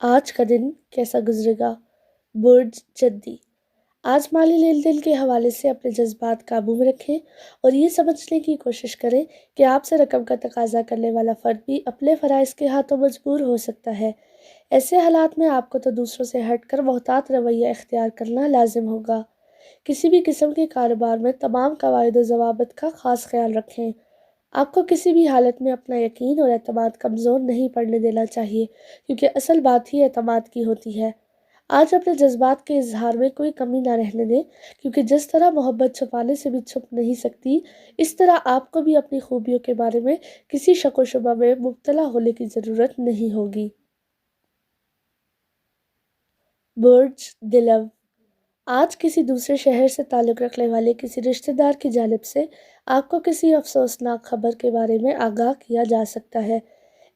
آج کا دن کیسا گزرے گا؟ برج جدی۔ آج مالی لین دین کے حوالے سے اپنے جذبات قابو میں رکھیں اور یہ سمجھنے کی کوشش کریں کہ آپ سے رقم کا تقاضا کرنے والا فرد بھی اپنے فرائض کے ہاتھوں مجبور ہو سکتا ہے۔ ایسے حالات میں آپ کو تو دوسروں سے ہٹ کر محتاط رویہ اختیار کرنا لازم ہوگا۔ کسی بھی قسم کے کاروبار میں تمام قواعد و ضوابط کا خاص خیال رکھیں۔ آپ کو کسی بھی حالت میں اپنا یقین اور اعتماد کمزور نہیں پڑنے دینا چاہیے، کیونکہ اصل بات ہی اعتماد کی ہوتی ہے۔ آج اپنے جذبات کے اظہار میں کوئی کمی نہ رہنے دیں، کیونکہ جس طرح محبت چھپانے سے بھی چھپ نہیں سکتی، اس طرح آپ کو بھی اپنی خوبیوں کے بارے میں کسی شک و شبہ میں مبتلا ہونے کی ضرورت نہیں ہوگی۔ برج دلو۔ آج کسی دوسرے شہر سے تعلق رکھنے والے کسی رشتہ دار کی جانب سے آپ کو کسی افسوسناک خبر کے بارے میں آگاہ کیا جا سکتا ہے۔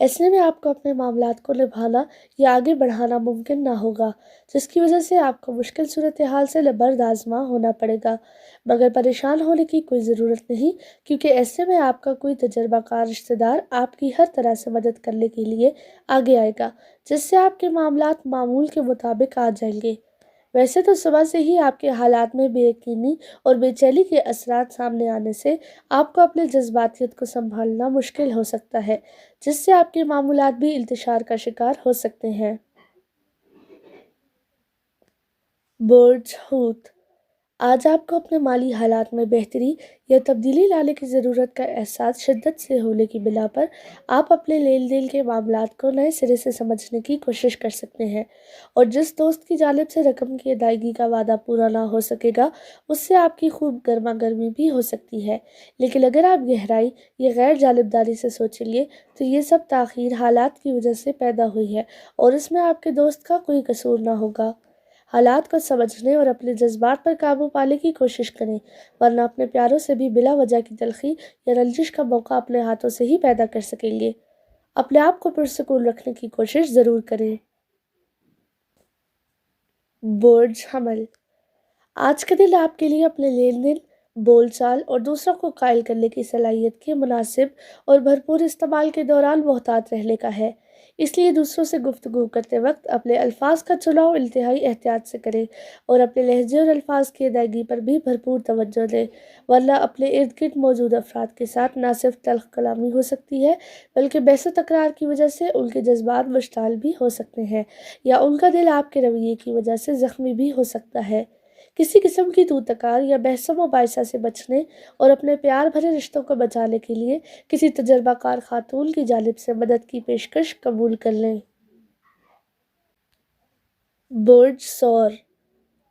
ایسے میں آپ کو اپنے معاملات کو نبھانا یا آگے بڑھانا ممکن نہ ہوگا، جس کی وجہ سے آپ کو مشکل صورتحال سے لبرد آزما ہونا پڑے گا، مگر پریشان ہونے کی کوئی ضرورت نہیں، کیونکہ ایسے میں آپ کا کوئی تجربہ کار رشتہ دار آپ کی ہر طرح سے مدد کرنے کے لیے آگے آئے گا، جس سے آپ کے معاملات معمول کے مطابق آ جائیں گے۔ ویسے تو صبح سے ہی آپ کے حالات میں بے یقینی اور بے چینی کے اثرات سامنے آنے سے آپ کو اپنے جذباتیت کو سنبھالنا مشکل ہو سکتا ہے، جس سے آپ کے معاملات بھی انتشار کا شکار ہو سکتے ہیں۔ برج حوت۔ آج آپ کو اپنے مالی حالات میں بہتری یا تبدیلی لانے کی ضرورت کا احساس شدت سے ہونے کی بنا پر آپ اپنے لین دین کے معاملات کو نئے سرے سے سمجھنے کی کوشش کر سکتے ہیں، اور جس دوست کی جانب سے رقم کی ادائیگی کا وعدہ پورا نہ ہو سکے گا، اس سے آپ کی خوب گرما گرمی بھی ہو سکتی ہے، لیکن اگر آپ گہرائی یا غیر جانبداری سے سوچیں گے تو یہ سب تاخیر حالات کی وجہ سے پیدا ہوئی ہے اور اس میں آپ کے دوست کا کوئی قصور نہ ہوگا۔ حالات کو سمجھنے اور اپنے جذبات پر قابو پانے کی کوشش کریں، ورنہ اپنے پیاروں سے بھی بلا وجہ کی تلخی یا رنجش کا موقع اپنے ہاتھوں سے ہی پیدا کر سکیں گے۔ اپنے آپ کو پرسکون رکھنے کی کوشش ضرور کریں۔ برج حمل۔ آج کے دن آپ کے لیے اپنے لین دین، بول چال اور دوسروں کو قائل کرنے کی صلاحیت کے مناسب اور بھرپور استعمال کے دوران محتاط رہنے کا ہے، اس لیے دوسروں سے گفتگو کرتے وقت اپنے الفاظ کا چناؤ انتہائی احتیاط سے کریں اور اپنے لہجے اور الفاظ کی ادائیگی پر بھی بھرپور توجہ دیں، ورنہ اپنے ارد گرد موجود افراد کے ساتھ نہ صرف تلخ کلامی ہو سکتی ہے، بلکہ بحث و تکرار کی وجہ سے ان کے جذبات مشتعل بھی ہو سکتے ہیں، یا ان کا دل آپ کے رویے کی وجہ سے زخمی بھی ہو سکتا ہے۔ کسی قسم کی تو تکار یا بحث و مباحثہ سے بچنے اور اپنے پیار بھرے رشتوں کو بچانے کے لیے کسی تجربہ کار خاتون کی جانب سے مدد کی پیشکش قبول کر لیں۔ برج ثور۔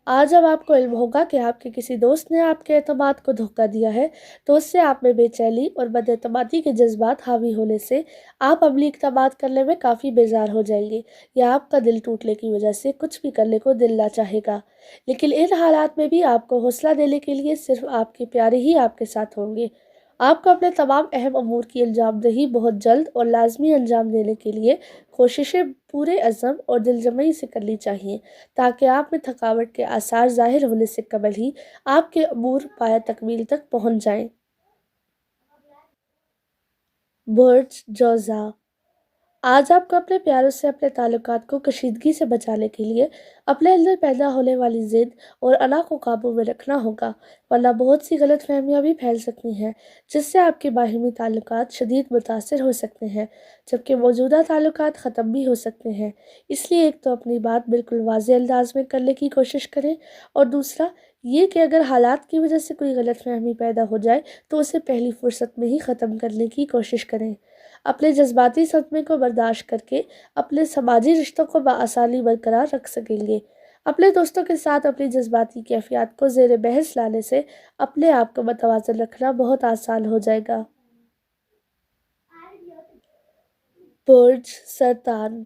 آج جب آپ کو علم ہوگا کہ آپ کے کسی دوست نے آپ کے اعتماد کو دھوکہ دیا ہے، تو اس سے آپ میں بے چینی اور بد اعتمادی کے جذبات حاوی ہونے سے آپ عملی اقدامات کرنے میں کافی بیزار ہو جائیں گے، یا آپ کا دل ٹوٹنے کی وجہ سے کچھ بھی کرنے کو دل نہ چاہے گا۔ لیکن ان حالات میں بھی آپ کو حوصلہ دینے کے لیے صرف آپ کے پیارے ہی آپ کے ساتھ ہوں گے۔ آپ کو اپنے تمام اہم امور کی انجام دہی بہت جلد اور لازمی انجام دینے کے لیے کوششیں پورے عزم اور دل جمعی سے کرنی چاہیے، تاکہ آپ میں تھکاوٹ کے آثار ظاہر ہونے سے قبل ہی آپ کے امور پایہ تکمیل تک پہنچ جائیں۔ برج جوزا۔ آج آپ کو اپنے پیاروں سے اپنے تعلقات کو کشیدگی سے بچانے کے لیے اپنے اندر پیدا ہونے والی ضد اور انا کو قابو میں رکھنا ہوگا، ورنہ بہت سی غلط فہمیاں بھی پھیل سکتی ہیں، جس سے آپ کے باہمی تعلقات شدید متاثر ہو سکتے ہیں، جبکہ موجودہ تعلقات ختم بھی ہو سکتے ہیں۔ اس لیے ایک تو اپنی بات بالکل واضح انداز میں کرنے کی کوشش کریں، اور دوسرا یہ کہ اگر حالات کی وجہ سے کوئی غلط فہمی پیدا ہو جائے تو اسے پہلی فرصت میں ہی ختم کرنے کی کوشش کریں۔ اپنے جذباتی صدمے کو برداشت کر کے اپنے سماجی رشتوں کو بآسانی برقرار رکھ سکیں گے۔ اپنے دوستوں کے ساتھ اپنی جذباتی کیفیات کو زیر بحث لانے سے اپنے آپ کو متوازن رکھنا بہت آسان ہو جائے گا۔ برج سرطان۔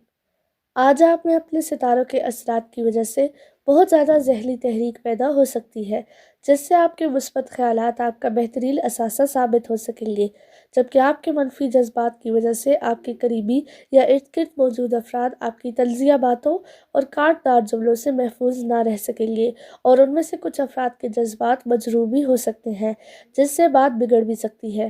آج آپ میں اپنے ستاروں کے اثرات کی وجہ سے بہت زیادہ ذہنی تحریک پیدا ہو سکتی ہے، جس سے آپ کے مثبت خیالات آپ کا بہترین اثاثہ ثابت ہو سکیں گے، جبکہ آپ کے منفی جذبات کی وجہ سے آپ کے قریبی یا ارد گرد موجود افراد آپ کی تنزیہ باتوں اور کاٹ دار جملوں سے محفوظ نہ رہ سکیں گے، اور ان میں سے کچھ افراد کے جذبات مجروح بھی ہو سکتے ہیں، جس سے بات بگڑ بھی سکتی ہے۔